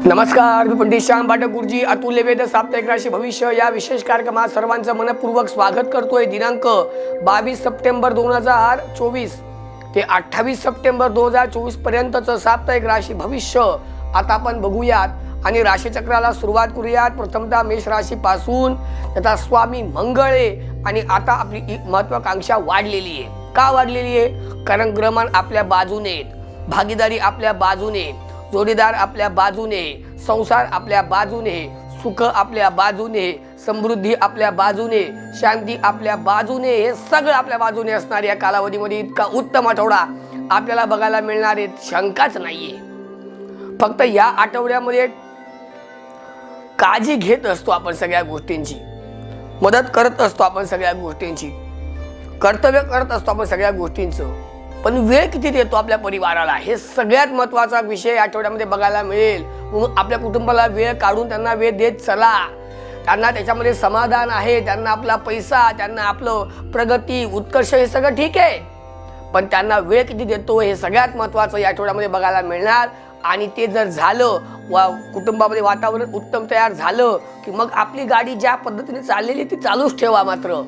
नमस्कार, मी पंडित श्याम पाठक गुरुजी अतुल्य वेद साप्ताहिक राशी भविष्य या विशेष कार्यक्रमात सर्वांचं मनपूर्वक स्वागत करतोय। दिनांक 22 सप्टेंबर 2024 ते 28 सप्टेंबर 2024 पर्यंतचं साप्ताहिक राशी भविष्य आता आपण बघूयात आणि राशीचक्राला सुरुवात करूयात। प्रथमतः मेष राशीपासून त्याचा स्वामी मंगळ आहे आणि आता आपली महत्वाकांक्षा वाढलेली आहे। का वाढलेली आहे? कारण ग्रहमान आपल्या बाजूने, भागीदारी आपल्या बाजूने, जोडीदार आपल्या बाजूने, संसार आपल्या बाजूने, सुख आपल्या बाजूने, समृद्धी आपल्या बाजूने, शांती आपल्या बाजूने, हे सगळं आपल्या बाजूने असणार या कालावधीमध्ये इतका उत्तम आठवडा आपल्याला बघायला मिळणार आहे, शंकाच नाहीये। फक्त या आठवड्यामध्ये काळजी घेत असतो आपण सगळ्या गोष्टींची, मदत करत असतो आपण सगळ्या गोष्टींची, कर्तव्य करत असतो आपण सगळ्या गोष्टींचं, पण वेळ किती देतो आपल्या परिवाराला हे सगळ्यात महत्त्वाचा विषय आठवड्यामध्ये बघायला मिळेल। म्हणून आपल्या कुटुंबाला वेळ काढून त्यांना वेळ देत चला। त्यांना त्याच्यामध्ये समाधान आहे, त्यांना आपला पैसा, त्यांना आपलं प्रगती, उत्कर्ष हे सगळं ठीक आहे, पण त्यांना वेळ किती देतो हे सगळ्यात महत्त्वाचं या आठवड्यामध्ये बघायला मिळणार। आणि ते जर झालं कुटुंबामध्ये वातावरण उत्तम तयार झालं की मग आपली गाडी ज्या पद्धतीने चाललेली ती चालूच ठेवा। मात्र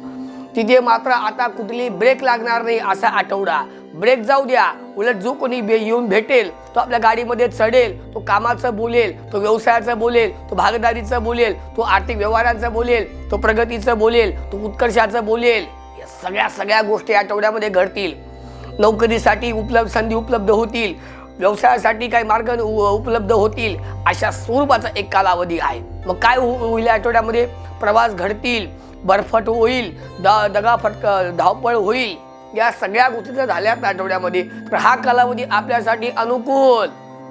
तिथे मात्र आता कुठली ब्रेक लागणार नाही असा आठवडा। ब्रेक जाऊ द्या, उलट जो कोणी येऊन भेटेल तो आपल्या गाडीमध्ये चढेल, तो कामाचं बोलेल, तो व्यवसायाचं बोलेल, तो भागीदारीचं बोलेल, तो आर्थिक व्यवहारांचं बोलेल, तो प्रगतीचं बोलेल, तो उत्कर्षाचं बोलेल। या सगळ्या गोष्टी आठवड्यामध्ये घडतील। नोकरीसाठी संधी उपलब्ध होतील, व्यवसायासाठी काही मार्ग उपलब्ध होतील, अशा स्वरूपाचा एक कालावधी आहे। मग काय होईल आठवड्यामध्ये? प्रवास घडतील, बर्फट होईल, धावपळ होईल, या सगळ्या गोष्टी जर झाल्यात आठवड्यामध्ये तर हा कालावधी आपल्यासाठी अनुकूल,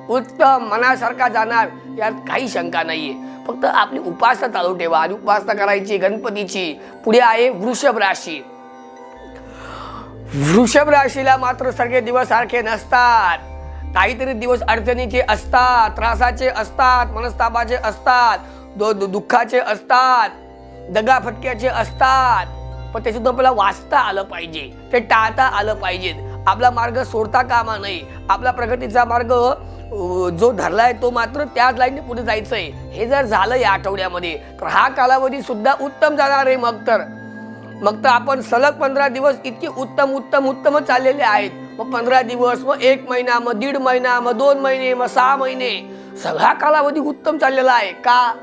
उत्तम, मनासारखा जाणार यात काही शंका नाहीये। फक्त आपली उपासना चालू ठेवा आणि उपासना करायची गणपतीची। पुढे आहे वृषभ राशी। वृषभ राशीला मात्र सगळे दिवस सारखे नसतात, काहीतरी दिवस अडचणीचे असतात, त्रासाचे असतात, मनस्तापाचे असतात, दुःखाचे असतात, दगाफटक्याचे असतात, पण त्याच्यातून आपल्याला वाचता आलं पाहिजे, ते टाळता आलं पाहिजे। आपला मार्ग सोडता कामा नये, आपला प्रगतीचा मार्ग जो धरलाय तो मात्र त्याच लाईनने पुढे जायचंय। हे जर झालं या आठवड्यामध्ये तर हा कालावधी सुद्धा उत्तम जाणार आहे। मग तर आपण सलग 15 दिवस इतके उत्तम चाललेले आहेत। मग 15 दिवस, मग 1 महिना, मग 1.5 महिना, मग 2 महिने, मग 6 महिने, सगळा कालावधी उत्तम चाललेला आहे। का?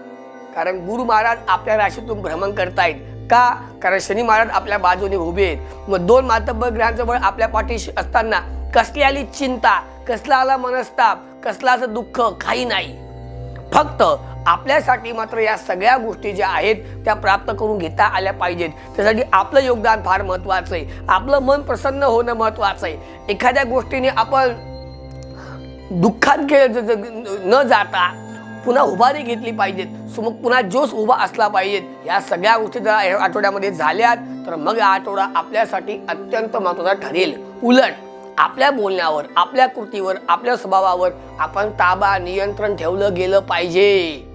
कारण गुरु महाराज आपल्या राशीतून भ्रमण करतायत। का? कारण शनी महाराज आपल्या बाजूने उभे आहेत। मग 2 मातब्बर ग्रहांचं बळ आपल्या पाठीशी असताना कसली आली चिंता, कसला आला मनस्ताप, कसला असं दुःख काही नाही। फक्त आपल्यासाठी मात्र या सगळ्या गोष्टी ज्या आहेत त्या प्राप्त करून घेता आल्या पाहिजेत। त्यासाठी आपलं योगदान फार महत्त्वाचं आहे, आपलं मन प्रसन्न होणं महत्त्वाचं आहे। एखाद्या गोष्टीने आपण दुःखात न जाता पुन्हा उभारी घेतली पाहिजे, मग पुन्हा जोश उभा असला पाहिजे। या सगळ्या गोष्टी जर आठवड्यामध्ये झाल्यात तर मग हा आठवडा आपल्यासाठी अत्यंत महत्त्वाचा ठरेल। उलट आपल्या बोलण्यावर, आपल्या कृतीवर, आपल्या स्वभावावर आपण ताबा, नियंत्रण ठेवलं गेलं पाहिजे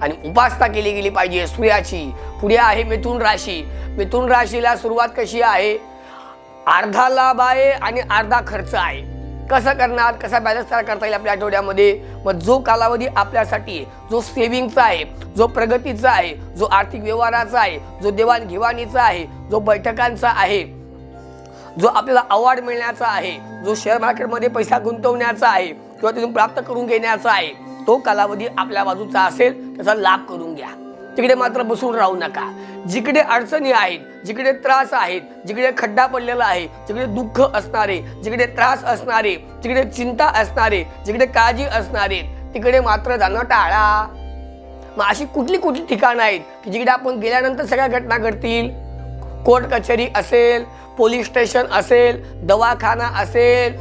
आणि उपासना केली गेली पाहिजे सूर्याची। पुढे आहे मिथुन राशी। मिथुन राशीला सुरुवात कशी आहे? अर्धा लाभ आहे आणि अर्धा खर्च आहे। कसं करणार, कसा बॅलन्स तयार करता येईल आपल्या आठवड्यामध्ये? मग जो कालावधी आपल्यासाठी आहे, जो सेव्हिंगचा आहे, जो प्रगतीचा आहे, जो आर्थिक व्यवहाराचा आहे, जो देवाणघेवाणीचा आहे, जो बैठकांचा आहे, जो आपल्याला अवॉर्ड मिळण्याचा आहे, जो शेअर मार्केटमध्ये पैसा गुंतवण्याचा आहे किंवा तिथून प्राप्त करून घेण्याचा आहे, तो कालावधी आपल्या बाजूचा असेल, त्याचा लाभ करून घ्या। तिकडे मात्र बसून राहू नका। जिकडे अडचणी आहेत, जिकडे त्रास आहेत, जिकडे खड्डा पडलेला आहे, जिकडे दुःख असणारे, जिकडे त्रास असणारे, जिकडे चिंता असणारे, जिकडे काळजी असणारे, तिकडे मात्र जाणं टाळा। मग अशी कुठली ठिकाणं आहेत की जिकडे आपण गेल्यानंतर सगळ्या घटना घडतील? कोर्ट कचेरी असेल, पोलीस स्टेशन असेल, दवाखाना असेल,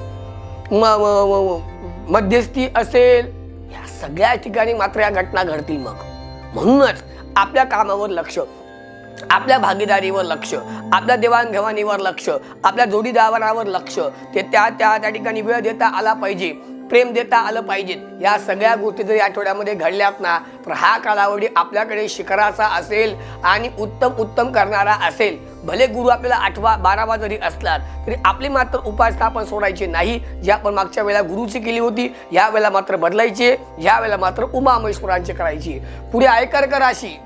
मध्यस्थी असेल, या सगळ्या ठिकाणी मात्र या घटना घडतील। मग म्हणूनच आपल्या कामावर लक्ष, आपल्या भागीदारीवर लक्ष, आपल्या देवाणघेवाणीवर लक्ष, आपल्या जोडीदारावर लक्ष, ते त्या ठिकाणी वेळ देता आला पाहिजे, प्रेम देता आलं पाहिजे। या सगळ्या गोष्टी जर या आठवड्यामध्ये घडल्यात ना तर हा कालावधी आपल्याकडे शिखराचा असेल आणि उत्तम करणारा असेल। भले गुरु आपल्याला 8वा 12वा जरी असलात तरी आपली मात्र उपासना आपण सोडायची नाही, जी आपण मागच्या वेळेला गुरुची केली होती या वेळेला मात्र बदलायची, या वेळेला मात्र उमामहेश्वरांची करायची। पुढे आहे कर्क राशी।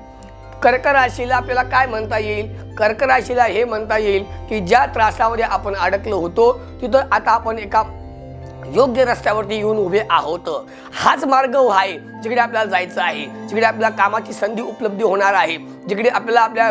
कर्क राशीला आपल्याला काय म्हणता येईल? कर्क राशीला हे म्हणता येईल की ज्या त्रासामध्ये आपण अडकलो होतो तिथं आता आपण एका योग्य रस्त्यावरती येऊन उभे आहोत। हाच मार्ग आहे जिकडे आपल्याला जायचं आहे, जिकडे आपल्याला कामाची संधी उपलब्ध होणार आहे, जिकडे आपल्याला आपल्या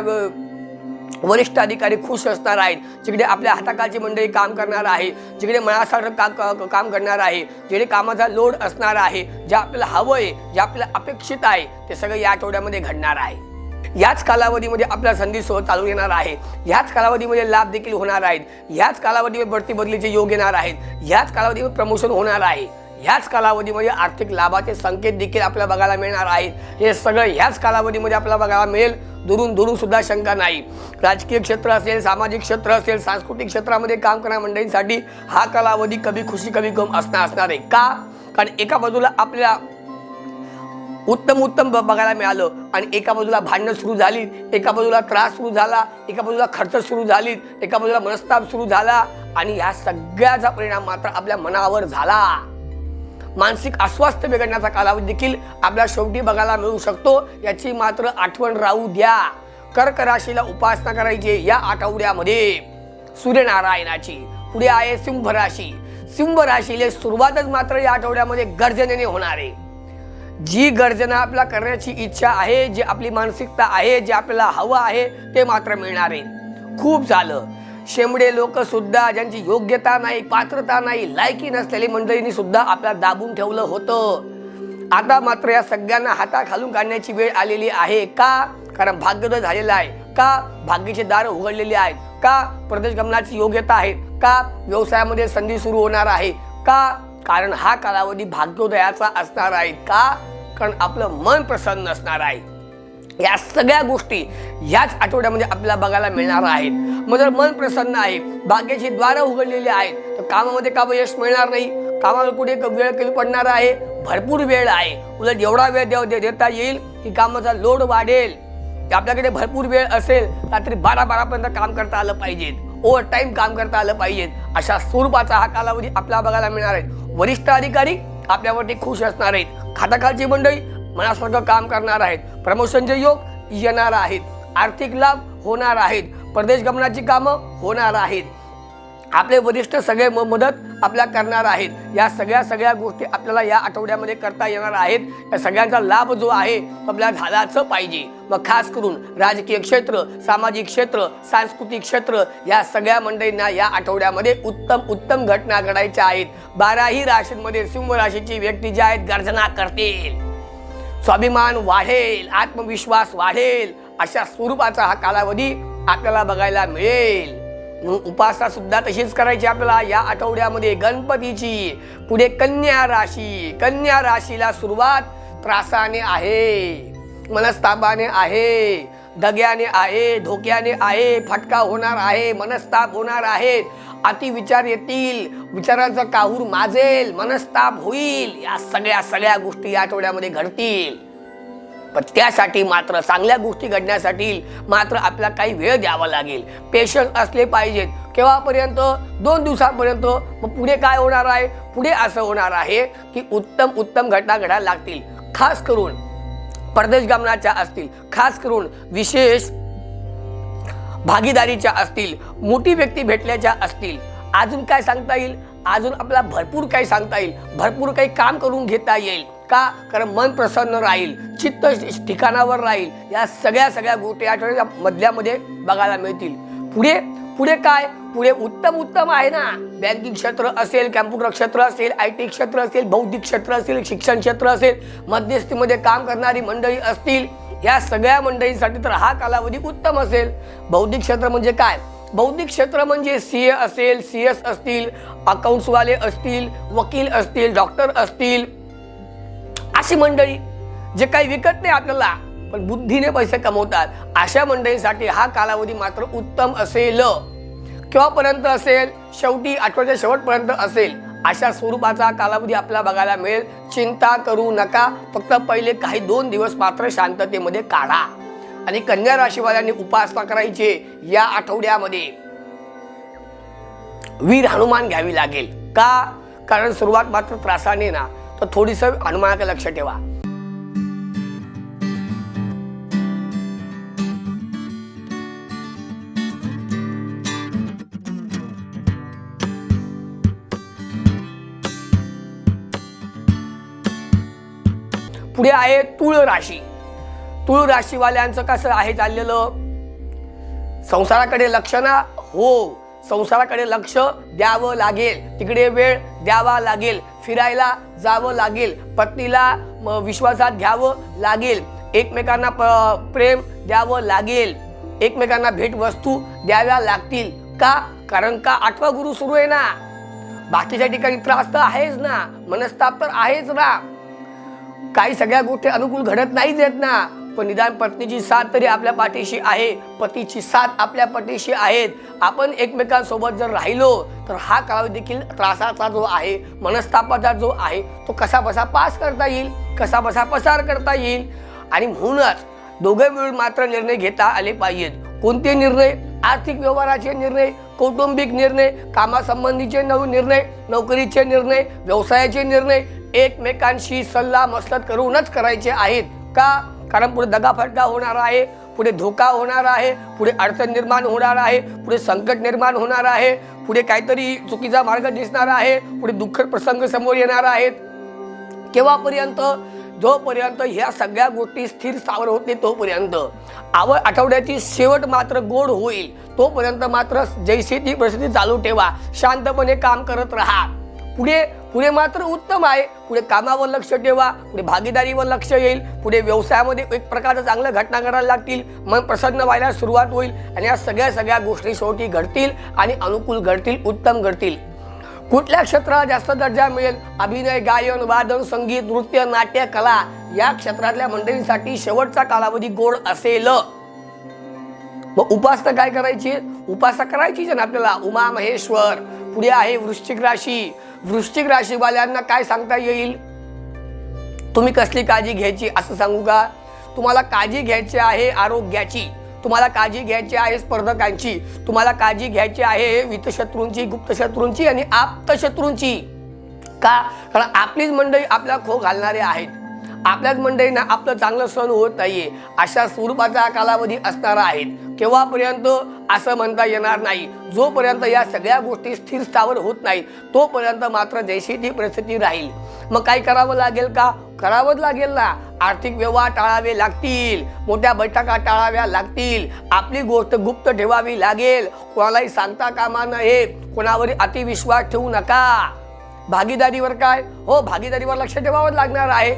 वरिष्ठ अधिकारी खुश असणार आहेत, जिकडे आपल्या हाताखालची मंडळी काम करणार आहे, जिकडे मनासारखं काम करणार आहे, जिकडे कामाचा लोड असणार आहे, जे आपल्याला हवं आहे, जे आपल्याला अपेक्षित आहे ते सगळं या आठवड्यामध्ये घडणार आहे। याच कालावधीमध्ये आपल्या संधी सहज चालू येणार आहे, याच कालावधीमध्ये लाभ देखील होणार आहेत, याच कालावधीमध्ये बढती बदलीचे योग येणार आहेत, याच कालावधीमध्ये प्रमोशन होणार आहे, याच कालावधीमध्ये आर्थिक लाभाचे संकेत देखील आपल्याला बघायला मिळणार आहेत। हे सगळं ह्याच कालावधीमध्ये आपल्याला बघायला मिळेल, दुरून सुद्धा शंका नाही। राजकीय क्षेत्र असेल, सामाजिक क्षेत्र असेल, सांस्कृतिक क्षेत्रामध्ये काम करणाऱ्या मंडळींसाठी हा कालावधी कभी खुशी कभी गम असणार आहे। का? कारण एका बाजूला आपल्याला उत्तम बघायला मिळालं आणि एका बाजूला भांडणं सुरू झाली, एका बाजूला त्रास सुरू झाला, एका बाजूला खर्च सुरू झाली, एका बाजूला मनस्ताप सुरू झाला आणि या सगळ्याचा परिणाम मात्र आपल्या मनावर झाला। मानसिक अस्वास्थ्य बिघडण्याचा कालावधी देखील आपल्या शेवटी बघायला मिळू शकतो, याची मात्र आठवण राहू द्या। कर्क राशीला उपासना करायची या आठवड्यामध्ये सूर्यनारायणाची। पुढे आहे सिंह राशी। सिंह राशीला सुरुवातच मात्र या आठवड्यामध्ये गर्जनेने होणार आहे। जी गर्जना आपल्याला करण्याची इच्छा आहे, जी आपली मानसिकता आहे, जे आपल्याला हवं आहे ते मात्र मिळणार आहे। खूप झालं, शेंबडे लोक सुद्धा ज्यांची योग्यता नाही, पात्रता नाही, लायकी नसलेली मंडळींनी सुद्धा आपल्याला दाबून ठेवलं होतं। आता मात्र या सगळ्यांना हाताखालून काढण्याची वेळ आलेली आहे। का? कारण भाग्योदय झालेला आहे। का? भाग्याचे दार उघडलेले आहेत। का? प्रदेश गमनाची योग्यता आहे। का? व्यवसायामध्ये संधी सुरू होणार आहे। का? कारण हा कालावधी भाग्योदयाचा असणार आहे। का? कारण आपलं मन प्रसन्न असणार आहे। या सगळ्या गोष्टी याच आठवड्यामध्ये आपल्याला बघायला मिळणार आहेत। मग जर मन प्रसन्न आहे, भाग्याची द्वारं उघडलेली आहेत, तर कामामध्ये का यश मिळणार नाही? कामाला कुठे वेळ कमी पडणार आहे? भरपूर वेळ आहे। उलट एवढा वेळ देता येईल की कामाचा लोड वाढेल, आपल्याकडे भरपूर वेळ असेल, रात्री 12 पर्यंत काम करता आलं पाहिजे, ओव्हर टाइम काम करता आलं पाहिजे, अशा स्वरूपाचा हा कालावधी आपल्याला बघायला मिळणार आहे। वरिष्ठ अधिकारी आपल्यावरती खुश असणार आहेत, खाताखालची मंडळी मनासारखं काम करणार आहेत, प्रमोशनचे योग येणार आहेत, आर्थिक लाभ होणार आहेत, परदेश गमनाची कामं होणार आहेत, आपले वरिष्ठ सगळे मदत आपल्याला करणार आहेत। या सगळ्या गोष्टी आपल्याला या आठवड्यामध्ये करता येणार आहेत। या सगळ्यांचा लाभ जो आहे तो आपल्याला झालाच पाहिजे। मग खास करून राजकीय क्षेत्र, सामाजिक क्षेत्र, सांस्कृतिक क्षेत्र या सगळ्या मंडळींना या आठवड्यामध्ये उत्तम घटना घडायच्या आहेत। 12ही राशींमध्ये सिंह राशीची व्यक्ती जे आहेत गर्जना करतील, स्वाभिमान वाढेल, आत्मविश्वास वाढेल, अशा स्वरूपाचा हा कालावधी आपल्याला बघायला मिळेल। उपासना सुद्धा तशीच करायची आपल्याला या आठवड्यामध्ये गणपतीची। पुढे कन्या राशी। कन्या राशीला सुरुवात त्रासाने आहे, मनस्तापाने आहे, दग्याने आहे, धोक्याने आहे, फटका होणार आहे, मनस्ताप होणार आहेत, अतिविचार येतील, विचारांचा काहूर माजेल, मनस्ताप होईल, या सगळ्या गोष्टी या आठवड्यामध्ये घडतील। पण त्यासाठी मात्र चांगल्या गोष्टी घडण्यासाठी मात्र आपल्याला काही वेळ द्यावा लागेल, पेशन्स असले पाहिजेत। केव्हापर्यंत? 2 दिवसांपर्यंत। मग पुढे काय होणार आहे? पुढे असं होणार आहे की उत्तम घटना घडायला लागतील, खास करून परदेश गमनाच्या असतील, खास करून विशेष भागीदारीच्या असतील, मोठी व्यक्ती भेटल्याच्या असतील। अजून काय सांगता येईल? अजून आपल्याला भरपूर काही सांगता येईल, भरपूर काही काम करून घेता येईल। का? कारण मन प्रसन्न राहील, चित्त ठिकाणावर राहील। या सगळ्या गोष्टी आठवड्याच्या मधल्यामध्ये बघायला मिळतील। पुढे काय? पुढे उत्तम आहे ना। बँकिंग क्षेत्र असेल, कॅम्प्युटर क्षेत्र असेल, IT क्षेत्र असेल, बौद्धिक क्षेत्र असेल, शिक्षण क्षेत्र असेल, मध्यस्थीमध्ये काम करणारी मंडळी असतील, या सगळ्या मंडळींसाठी तर हा कालावधी उत्तम असेल। बौद्धिक क्षेत्र म्हणजे काय? बौद्धिक क्षेत्र म्हणजे CA असेल, CS असतील, अकाउंट्सवाले असतील, वकील असतील, डॉक्टर असतील, अशी मंडळी जे काही विकत नाही आपल्याला पण बुद्धीने पैसे कमवतात, अशा मंडळींसाठी हा कालावधी मात्र उत्तम असेल। केव्हापर्यंत असेल? शेवटी आठवड्याच्या शेवटपर्यंत असेल। अशा स्वरूपाचा कालावधी आपल्याला बघायला मिळेल। चिंता करू नका, फक्त पहिले काही 2 दिवस मात्र शांततेमध्ये काढा। आणि कन्या राशीवाल्यांनी उपासना करायची या आठवड्यामध्ये वीर हनुमान घ्यावी लागेल का? कारण सुरुवात मात्र त्रासाने ना, तर थोडीस हनुमानाकडे लक्ष ठेवा. पुढे आहे तुळ राशी. तुळ राशीवाल्यांचं कसं आहे चाललेलं? संसाराकडे लक्ष ना, हो संसाराकडे लक्ष द्यावं लागेल, तिकडे वेळ द्यावा लागेल, फिरायला जावं लागेल, पत्नीला विश्वासात घ्यावं लागेल, एकमेकांना प्रेम द्यावं लागेल, एकमेकांना भेटवस्तू द्याव्या लागतील का? कारण का 8वा गुरु सुरू आहे ना. बाकीच्या ठिकाणी त्रास तर आहेच ना, मनस्ताप तर आहेच ना, काही सगळ्या गोष्टी अनुकूल घडत नाहीच आहेत ना. पण निदान पत्नीची साथ तरी आपल्या पाठीशी आहे, पतीची साथ आपल्या पाठीशी आहेत. आपण एकमेकांसोबत जर राहिलो तर हा कालावधी देखील त्रासाचा जो आहे, मनस्तापाचा जो आहे, तो कसा बसा पास करता येईल, कसा बसा पसार करता येईल. आणि म्हणूनच दोघे मिळून मात्र निर्णय घेता आले पाहिजेत. कोणते निर्णय? आर्थिक व्यवहाराचे निर्णय, कौटुंबिक निर्णय, कामासंबंधीचे निर्णय, नोकरीचे निर्णय, व्यवसायाचे निर्णय एकमेकांशी सल्ला मसलत करूनच करायचे आहेत का? कारण पुढे दगाफटका होणार आहे, पुढे धोका होणार आहे, पुढे अडचण निर्माण होणार आहे, पुढे संकट निर्माण होणार आहे, पुढे काहीतरी चुकीचा मार्ग दिसणार आहे, पुढे दुःखद प्रसंग समोर येणार आहेत. केव्हापर्यंत? जोपर्यंत ह्या सगळ्या गोष्टी स्थिर स्थावर होत नाही तोपर्यंत. आठवड्याची शेवट मात्र गोड होईल तोपर्यंत मात्र जैसी ती परिस्थिती चालू ठेवा, शांतपणे काम करत राहा. पुढे मात्र उत्तम आहे. पुढे कामावर लक्ष ठेवा, पुढे भागीदारीवर लक्ष येईल, पुढे व्यवसायामध्ये एक प्रकारचं चांगल्या घटना घडायला लागतील, मन प्रसन्न व्हायला सुरुवात होईल आणि या सगळ्या गोष्टी शेवटी घडतील आणि अनुकूल घडतील, उत्तम घडतील. कुठल्या क्षेत्राला जास्त दर्जा मिळेल? अभिनय, गायन, वादन, संगीत, नृत्य, नाट्य, कला या क्षेत्रातल्या मंडळींसाठी शेवटचा कालावधी गोड असेल. मग उपासना काय करायची? उपासना करायचीच ना आपल्याला, उमा महेश्वर. पुढे आहे वृश्चिक राशी. वृश्चिक राशीवाल्यांना काय सांगता येईल? तुम्ही कसली काळजी घ्यायची असं सांगू का? तुम्हाला काळजी घ्यायची आहे आरोग्याची, तुम्हाला काळजी घ्यायची आहे स्पर्धकांची, तुम्हाला काळजी घ्यायची आहे वित्तशत्रूंची, गुप्तशत्रूंची आणि आप्तशत्रूंची. का? कारण आपलीच मंडळी आपल्या खो घालणारे आहेत, आपल्याच मंडळींना आपलं चांगलं सहन होत नाहीये, अशा स्वरूपाचा कालावधी असणार आहेत. केव्हापर्यंत असं म्हणता येणार नाही. जोपर्यंत या सगळ्या गोष्टी स्थिर स्थावर होत नाहीत तोपर्यंत मात्र जैशी ती परिस्थिती राहील. मग काय करावं लागेल का? करावंच लागेल ना. आर्थिक व्यवहार टाळावे लागतील, मोठ्या बैठका टाळाव्या लागतील, आपली गोष्ट गुप्त ठेवावी लागेल, कोणालाही सांगता कामा नये, कोणावर अतिविश्वास ठेवू नका. भागीदारीवर काय? हो भागीदारीवर लक्ष ठेवावं लागणार आहे,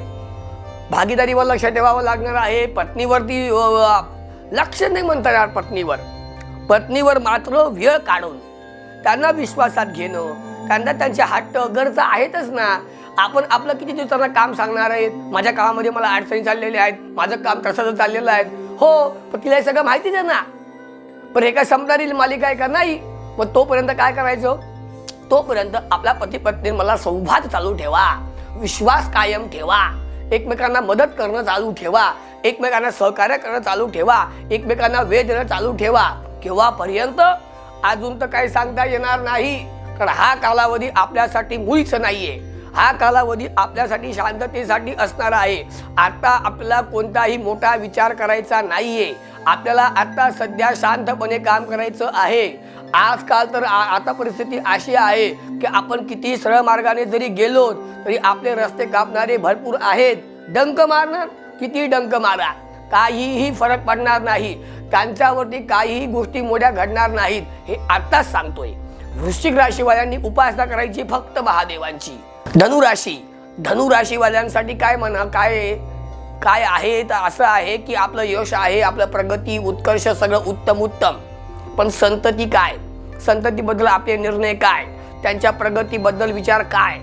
भागीदारीवर लक्ष ठेवावं लागणार आहे. पत्नीवरती लक्ष नाही म्हणता येणार. पत्नीवर मात्र वेळ काढून त्यांना विश्वासात घेणं, त्यांना त्यांच्या हट्ट गरजा आहेतच ना. आपण आपलं किती दिवसांना काम सांगणार आहेत, माझ्या कामामध्ये मला अडचणी चाललेल्या आहेत, माझं काम कसं चाललेलं आहे. हो पण तिला हे सगळं माहितीच आहे ना. पण हे काय संपणारी मालिका आहे का? नाही. मग तोपर्यंत काय करायचं? तोपर्यंत आपला पती पत्नी मला संवाद चालू ठेवा, विश्वास कायम ठेवा, एकमेकांना मदत करणं चालू ठेवा, एकमेकांना सहकार्य करणं चालू ठेवा, एकमेकांना वेळ देणं चालू ठेवा. केव्हापर्यंत? अजून तर काही सांगता येणार नाही. कारण हा कालावधी आपल्यासाठी मुळीच नाहीये. हा कालावधी आपल्यासाठी शांततेसाठी असणार आहे. आता आपल्याला कोणताही मोठा विचार करायचा नाहीये. आपल्याला आता सध्या शांतपणे काम करायचं आहे. आजकाल तर आता परिस्थिती अशी आहे की आपण किती सरळ मार्गाने जरी गेलो तरी आपले रस्ते कापणारे भरपूर आहेत. डंक मारणार, किती डंक मारा, काहीही फरक पडणार नाही. त्यांच्यावरती काहीही गोष्टी मोठ्या घडणार नाहीत. हे आत्ताच सांगतोय. वृश्चिक राशीवाल्यांनी उपासना करायची फक्त महादेवांची. धनुराशीवाल्यांसाठी काय म्हणा, काय आहे तर असं आहे की आपलं यश आहे, आपलं प्रगती, उत्कर्ष सगळं उत्तम. पण संतती काय? संततीबद्दल आपले निर्णय काय? त्यांच्या प्रगतीबद्दल विचार काय?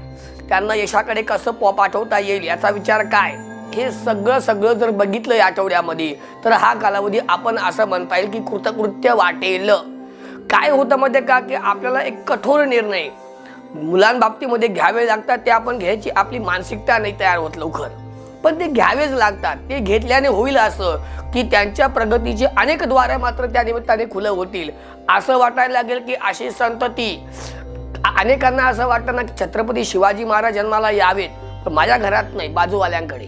त्यांना यशाकडे कसं पाठवता येईल याचा विचार काय? हे सगळं जर बघितलं या आठवड्यामध्ये तर हा कालावधी आपण असं म्हणता येईल की कृतकृत्य वाटेल. काय होतं मध्ये का की आपल्याला एक कठोर निर्णय मुलांबाबतीमध्ये घ्यावे लागतात. ते आपण घ्यायची आपली मानसिकता नाही तयार होत लवकर. पण ते घ्यावेच लागतात. ते घेतल्याने होईल असं की त्यांच्या प्रगतीची अनेक द्वारे मात्र त्या निमित्ताने खुलं होतील. असं वाटायला लागेल की अशी संतती, अनेकांना असं वाटतं ना की छत्रपती शिवाजी महाराज जन्माला यावेत, पण माझ्या घरात नाही, बाजूवाल्यांकडे.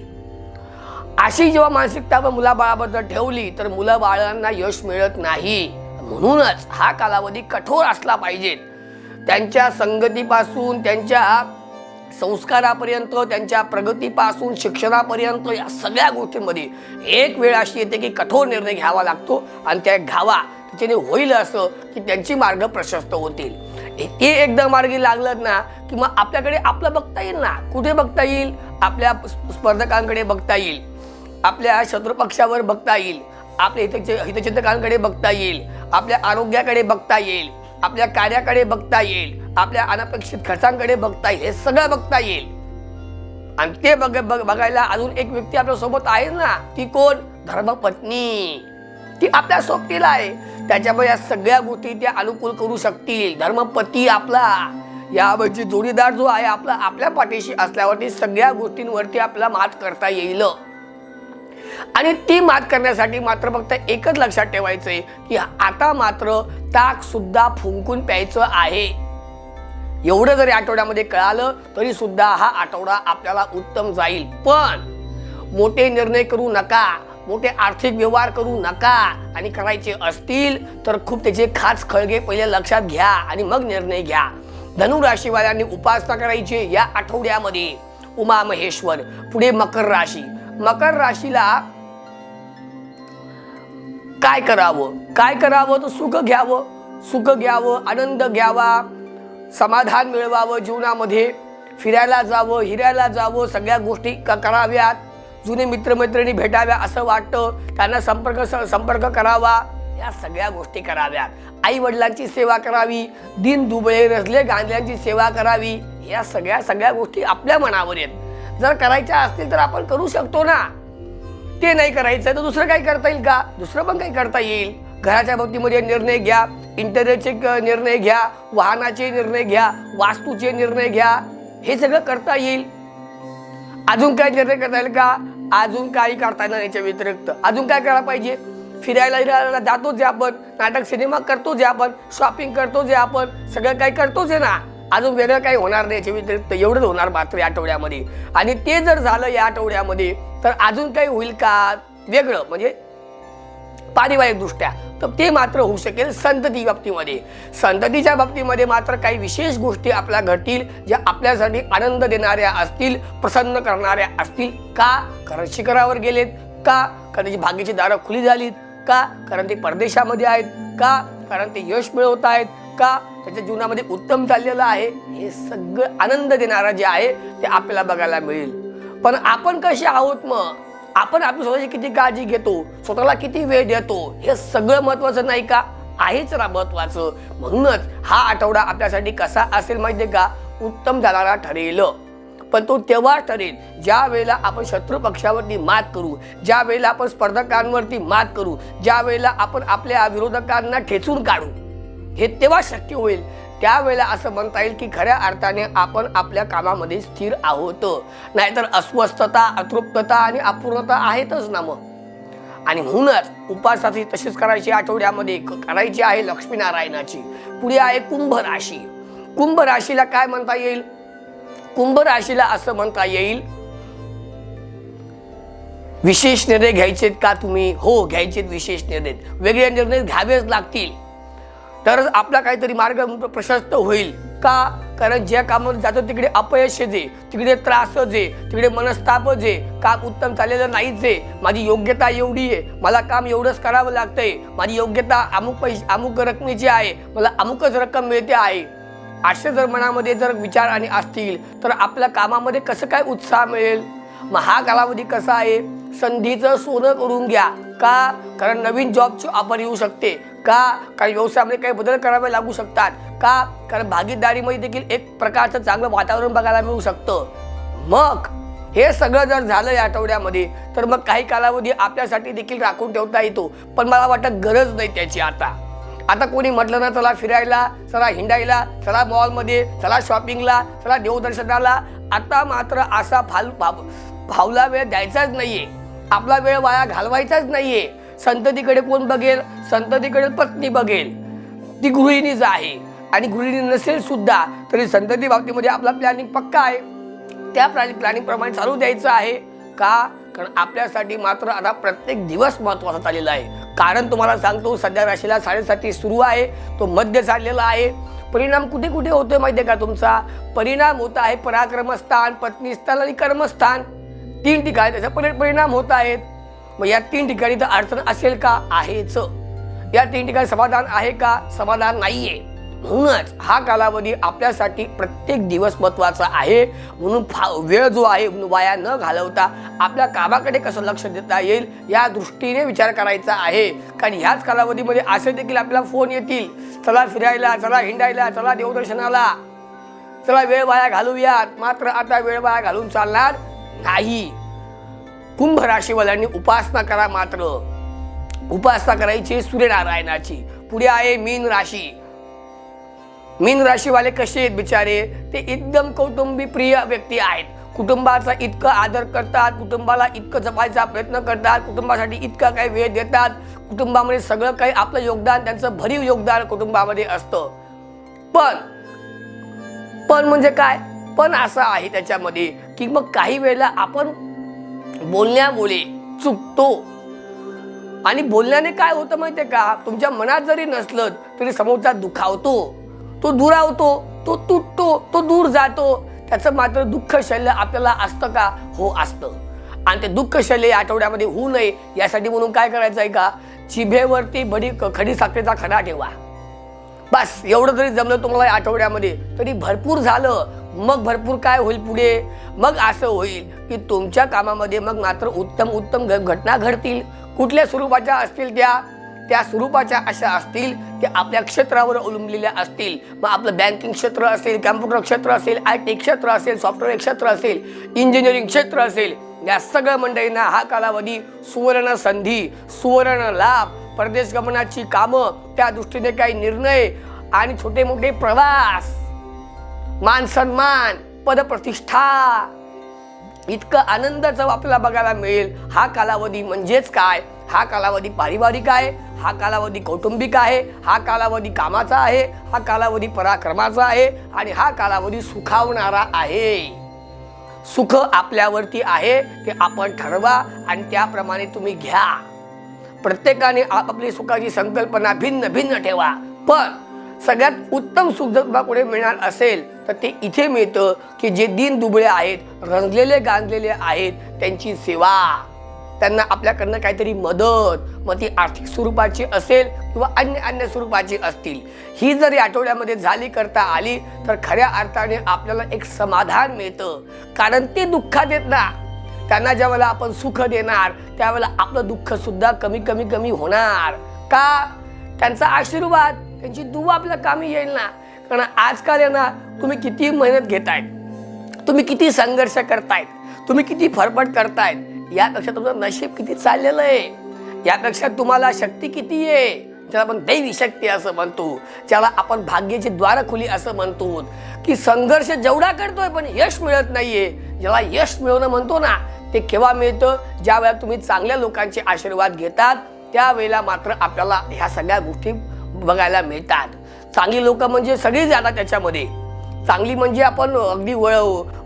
अशी जेव्हा मानसिकता मुलाबाळाबद्दल ठेवली तर मुलं बाळांना यश मिळत नाही. म्हणूनच हा कालावधी कठोर असला पाहिजे. त्यांच्या संगतीपासून, त्यांच्या संस्कारापर्यंत, त्यांच्या प्रगतीपासून शिक्षणापर्यंत, या सगळ्या गोष्टींमध्ये एक वेळ अशी येते की कठोर निर्णय घ्यावा लागतो आणि त्या घ्यावा, त्याच्याने होईल असं की त्यांची मार्ग प्रशस्त होतील. ते एकदा मार्गी लागलं ना की मग आपल्याकडे आपलं बघता येईल ना. कुठे बघता येईल? आपल्या स्पर्धकांकडे बघता येईल, आपल्या शत्रुपक्षावर बघता येईल, आपल्या हितचिंतकांकडे बघता येईल, आपल्या आरोग्याकडे बघता येईल, आपल्या कार्याकडे बघता येईल, आपल्या अनपेक्षित खर्चांकडे बघता येईल. हे सगळं बघता येईल. आणि ते बघायला अजून एक व्यक्ती आपल्या सोबत आहे ना. ती कोण? धर्मपत्नी. ती आपल्या सोबतीला आहे. त्याच्यामुळे या सगळ्या गोष्टी त्या अनुकूल करू शकतील. धर्मपती आपला, यावरची जोडीदार जो आहे आपला, आपल्या पाठीशी असल्यावरती सगळ्या गोष्टींवरती आपल्याला मात करता येईल. आणि ती मात करण्यासाठी मात्र फक्त एकच लक्षात ठेवायचंय की आता मात्र ताक सुद्धा फुंकून प्यायचं आहे. एवढं जरी आठवड्यामध्ये कळालं तरी सुद्धा हा आठवडा आपल्याला उत्तम जाईल. पण मोठे निर्णय करू नका, मोठे आर्थिक व्यवहार करू नका. आणि करायचे असतील तर खूप त्याचे खास खळगे पहिले लक्षात घ्या आणि मग निर्णय घ्या. धनुराशीवाल्यांनी उपासना करायची या आठवड्यामध्ये उमा महेश्वर. पुढे मकर राशी. मकर राशीला काय करावं? काय करावं? तर सुख घ्यावं, सुख घ्यावं, आनंद घ्यावा, समाधान मिळवावं जीवनामध्ये, फिरायला जावं, हिरायला जावं, सगळ्या गोष्टी कराव्यात, जुने मित्रमैत्रिणी भेटाव्या असं वाटतं, त्यांना संपर्क करावा, या सगळ्या गोष्टी कराव्यात. आई वडिलांची सेवा करावी, दीन दुबळे रजले गांधल्यांची सेवा करावी. या सगळ्या गोष्टी आपल्या मनावर आहेत. जर करायच्या असतील तर आपण करू शकतो ना. ते नाही करायचं तर दुसरं काही करता येईल का? दुसरं पण काही करता येईल. घराच्या बाबतीमध्ये निर्णय घ्या, इंटरनेटचे निर्णय घ्या, वाहनाचे निर्णय घ्या, वास्तूचे निर्णय घ्या, हे सगळं करता येईल. अजून काय निर्णय करता येईल का? अजून काही करता येईल याच्या व्यतिरिक्त. अजून काय करायला पाहिजे? फिरायला जातोच आहे आपण, नाटक सिनेमा करतोच आहे आपण, शॉपिंग करतोच आहे आपण, सगळं काही करतोच आहे ना. अजून वेगळं काही होणार नाही याच्या व्यतिरिक्त. एवढंच होणार मात्र या आठवड्यामध्ये. आणि ते जर झालं या आठवड्यामध्ये तर अजून काही होईल का वेगळं, म्हणजे पारिवारिक दृष्ट्या, तर ते मात्र होऊ शकेल संतती बाबतीमध्ये. संततीच्या बाबतीमध्ये मात्र काही विशेष गोष्टी आपल्या घडतील ज्या आपल्यासाठी आनंद देणाऱ्या असतील, प्रसन्न करणाऱ्या असतील. का? कारण शिखरावर गेलेत. का? कारण त्याची भाग्याची दारं खुली झालीत. का? कारण ते परदेशामध्ये आहेत. का? कारण ते यश मिळवत आहेत. का? त्याच्या जीवनामध्ये उत्तम चाललेलं आहे. हे सगळं आनंद देणारं जे आहे ते आपल्याला बघायला मिळेल. पण आपण कसे आहोत? मग आपण आपली स्वतःची किती काळजी घेतो, स्वतःला किती वेळ देतो, हे सगळं महत्वाचं नाही का? आहेच ना महत्वाचं. म्हणूनच हा आठवडा आपल्यासाठी कसा असेल माहितीये का? उत्तम जाणारा ठरेल. पण तो तेव्हा ठरेल ज्या वेळेला आपण शत्रू पक्षावरती मात करू, ज्या वेळेला आपण स्पर्धकांवरती मात करू, ज्या वेळेला आपण आपल्या विरोधकांना ठेचून काढू. हे तेव्हा शक्य होईल. त्यावेळेला असं म्हणता येईल की खऱ्या अर्थाने आपण आपल्या कामामध्ये स्थिर आहोत. नाहीतर अस्वस्थता, अतृप्तता आणि अपूर्णता आहेतच ना मग. आणि म्हणूनच उपासना तशीच करायची आठवड्यामध्ये, करायची आहे लक्ष्मीनारायणाची. पुढे आहे कुंभ राशी. कुंभ राशीला काय म्हणता येईल? कुंभ राशीला असं म्हणता येईल, विशेष निर्णय घ्यायचेत का तुम्ही? हो, घ्यायचेत विशेष निर्णय. वेगळे निर्णय घ्यावेच लागतील तरच आपला काहीतरी मार्ग प्रशस्त होईल. का? कारण ज्या कामावर जातो तिकडे अपयश जे, तिकडे त्रास जे, तिकडे मनस्ताप जे, काम उत्तम चाललेलं नाहीच आहे, माझी योग्यता एवढी आहे, मला काम एवढंच करावं लागतंय, माझी योग्यता अमुक रकमेची आहे, मला अमुकच रक्कम मिळते आहे, असे जर मनामध्ये जर विचार आणि असतील तर आपल्या कामामध्ये कसं काय उत्साह मिळेल? मग हा कालावधी कसा आहे? संधीचं सोनं करून घ्या. का? कारण नवीन जॉबची ऑफर येऊ शकते. का? कारण व्यवसायामध्ये काही बदल करावे लागू शकतात. का? कारण भागीदारीमध्ये देखील एक प्रकारचं चांगलं वातावरण बघायला मिळू शकतं. मग हे सगळं जर झालं या आठवड्यामध्ये तर मग काही कालावधी आपल्यासाठी देखील राखून ठेवता येतो. पण मला वाटतं गरज नाही त्याची. आता कोणी म्हटलं ना चला फिरायला, चला हिंडायला, चला मॉलमध्ये, चला शॉपिंगला, चला देवदर्शनाला, आता मात्र असा भावला वेळ द्यायचाच नाहीये, आपला वेळ वाया घालवायचाच नाहीये. संततीकडे कोण बघेल? संततीकडे पत्नी बघेल, ती गृहिणीच आहे. आणि गृहिणी नसेल सुद्धा तरी संतती बाबतीमध्ये आपला प्लॅनिंग पक्का आहे. त्या प्लॅनिंग प्रमाणे चालू द्यायचं आहे. का? कारण आपल्यासाठी मात्र आता प्रत्येक दिवस महत्त्वाचा चाललेला आहे. कारण तुम्हाला सांगतो, सध्या राशीला 7.5 सुरू आहे, तो मध्य चाललेला आहे. परिणाम कुठे कुठे होतोय माहिती आहे का? तुमचा परिणाम होत आहे पराक्रमस्थान, पत्नीस्थान आणि कर्मस्थान, 3 ठिकाणी त्याचा परिणाम होत आहेत. मग या 3 ठिकाणी तर अडचण असेल का? आहेच. या 3 ठिकाणी समाधान आहे का? समाधान नाहीये. म्हणूनच हा कालावधी आपल्यासाठी प्रत्येक दिवस महत्त्वाचा आहे. म्हणून वेळ जो आहे वाया न घालवता आपल्या कामाकडे कसं लक्ष देता येईल या दृष्टीने विचार करायचा आहे. कारण ह्याच कालावधीमध्ये असे देखील आपल्याला फोन येतील, चला फिरायला, चला हिंडायला, चला देवदर्शनाला, चला वेळ वाया घालूयात. मात्र आता वेळ वाया घालून चालणार नाही. कुंभ राशीवाल्यांनी उपासना करा. मात्र उपासना करायची सूर्यनारायणाची. पुढे आहे मीन राशी. मीन राशीवाले कसे आहेत बिचारे? ते एकदम कौटुंबिक प्रिय व्यक्ती आहेत. कुटुंबाचा इतकं आदर करतात, कुटुंबाला इतकं जपायचा प्रयत्न करतात, कुटुंबासाठी इतका काही वेळ देतात. कुटुंबामध्ये सगळं काही आपलं योगदान, त्यांचं भरीव योगदान कुटुंबामध्ये असतं. पण म्हणजे काय? पण असं आहे त्याच्यामध्ये की मग काही वेळेला आपण बोलण्यामुळे चुकतो. आणि बोलण्याने काय होतं माहितीये का? तुमच्या मनात जरी नसलं तरी समोरचा दुखावतो, तो दुरावतो, तो तुटतो, तो दूर जातो. त्याचं मात्र दुःख शल्य आपल्याला असतं का? हो, असतं. आणि ते दुःख शल्य या आठवड्यामध्ये होऊ नये यासाठी म्हणून काय करायचं आहे का? जिभेवरती खडी साखरेचा खडा ठेवा. बस एवढं जरी जमलं तुम्हाला या आठवड्यामध्ये तरी भरपूर झालं. मग भरपूर काय होईल पुढे? मग असं होईल की तुमच्या कामामध्ये मग मात्र उत्तम घटना घडतील. कुठल्या स्वरूपाच्या असतील त्या स्वरूपाच्या अशा असतील त्या आपल्या क्षेत्रावर अवलंबलेल्या असतील. मग आपलं बँकिंग क्षेत्र असेल, कॅम्प्युटर क्षेत्र असेल, IT क्षेत्र असेल, सॉफ्टवेअर क्षेत्र असेल, इंजिनिअरिंग क्षेत्र असेल, या सगळ्या मंडळींना हा कालावधी सुवर्ण संधी, सुवर्ण लाभ, परदेश गमनाची कामं, त्या दृष्टीने काही निर्णय आणि छोटे मोठे प्रवास, मान सन्मान, पदप्रतिष्ठा, इतकं आनंदाचं आपल्याला बघायला मिळेल. हा कालावधी म्हणजेच काय? हा कालावधी पारिवारिक आहे, हा कालावधी कौटुंबिक आहे, हा कालावधी कामाचा आहे, हा कालावधी पराक्रमाचा आहे आणि हा कालावधी सुखावणारा आहे. सुख आपल्यावरती आहे, ते आपण ठरवा आणि त्याप्रमाणे तुम्ही घ्या. प्रत्येकाने आपापली सुखाची संकल्पना भिन्न भिन्न ठेवा. पण सगळ्यात उत्तम सुख जर तुम्हाला मिळणार असेल तर ते इथे मिळतं की जे दीन दुबळे आहेत, रंजलेले गांजलेले आहेत, त्यांची सेवा, त्यांना आपल्याकडनं काहीतरी मदत, मग ती आर्थिक स्वरूपाची असेल किंवा अन्य स्वरूपाची असतील, ही जर या आठवड्यामध्ये झाली करता आली तर खऱ्या अर्थाने आपल्याला एक समाधान मिळतं. कारण ते दुःखात येत ना, त्यांना ज्या वेळेला आपण सुख देणार त्यावेळेला आपलं दुःख सुद्धा कमी होणार. का? त्यांचा आशीर्वाद, त्यांची दुवा आपल्या कामी येईल ना. कारण आजकाल आहे ना, तुम्ही किती मेहनत घेतायत, तुम्ही किती संघर्ष करतायत, तुम्ही किती फरफट करतायत, यापेक्षा तुमचं नशीब किती चाललेलं आहे, यापेक्षा तुम्हाला शक्ती किती आहे, ज्याला आपण दैवी शक्ती असं म्हणतो, ज्याला आपण भाग्याची द्वार खुली असं म्हणतो, की संघर्ष जेवढा करतोय पण यश मिळत नाहीये. ज्याला यश मिळवणं म्हणतो ना, ते केव्हा मिळतं? ज्या वेळेला तुम्ही चांगल्या लोकांचे आशीर्वाद घेतात त्यावेळेला मात्र आपल्याला ह्या सगळ्या गोष्टी बघायला मिळतात. चांगली लोक म्हणजे सगळी जातात त्याच्यामध्ये. चांगली म्हणजे आपण अगदी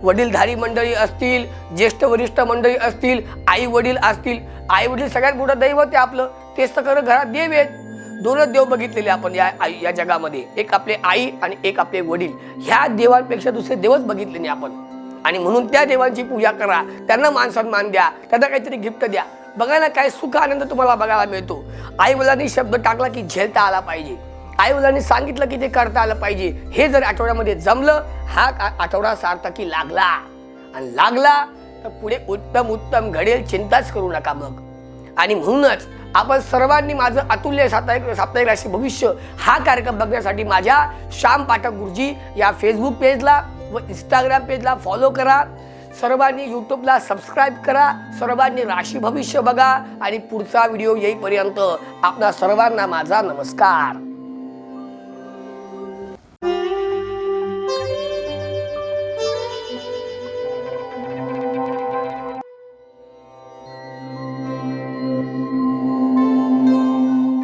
वडीलधारी मंडळी असतील, ज्येष्ठ वरिष्ठ मंडळी असतील, आई वडील असतील. आई वडील सगळ्यात मोठं दैवत आहे आपलं, तेच तर खरं घरात देव आहेत. दोनच देव बघितलेले आपण या जगामध्ये, एक आपले आई आणि एक आपले वडील. ह्या देवांपेक्षा दुसरे देवच बघितले नाही आपण. आणि म्हणून त्या देवांची पूजा करा, त्यांना मान सन्मान द्या, त्यांना काहीतरी गिफ्ट द्या. बघा ना, काय सुख आनंद तुम्हाला बघायला मिळतो. आई वडिलांनी शब्द टाकला की झेलता आला पाहिजे, आई वडिलांनी सांगितलं की ते करता आलं पाहिजे. हे जर आठवड्यामध्ये जमलं, हा आठवडा सार्थकी लागला आणि लागला तर पुढे उत्तम घडेल, चिंताच करू नका मग. आणि म्हणूनच आपण सर्वांनी माझं अतुल्य साप्ताहिक राशी भविष्य हा कार्यक्रम बघण्यासाठी माझ्या श्याम पाठक गुरुजी या फेसबुक पेजला व इंस्टाग्राम पेजला फॉलो करा. सर्वांनी यूट्यूबला सबस्क्राईब करा. सर्वांनी राशी भविष्य बघा आणि पुढचा व्हिडिओ येईपर्यंत आपल्या सर्वांना माझा नमस्कार.